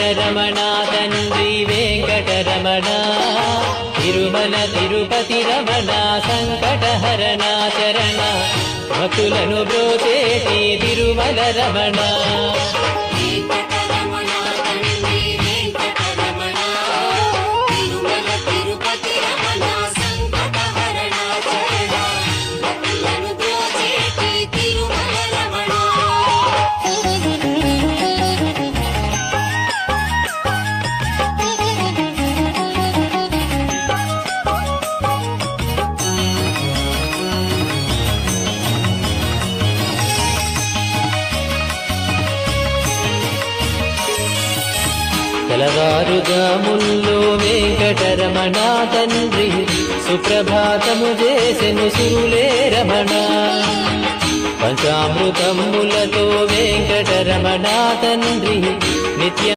వెంకటరమణ తండ్రి వెంకటరమణ తిరుమల తిరుపతి రమణ సంకటహరణ చరణ భక్తులను బ్రోచేటి తిరుమల రమణ తెలవారుజాముల్లో వెంకటరమణ తండ్రి సుప్రభాతము చేసెను సురులే రమణ పంచామృతములతో వెంకటరమణ తండ్రి నిత్య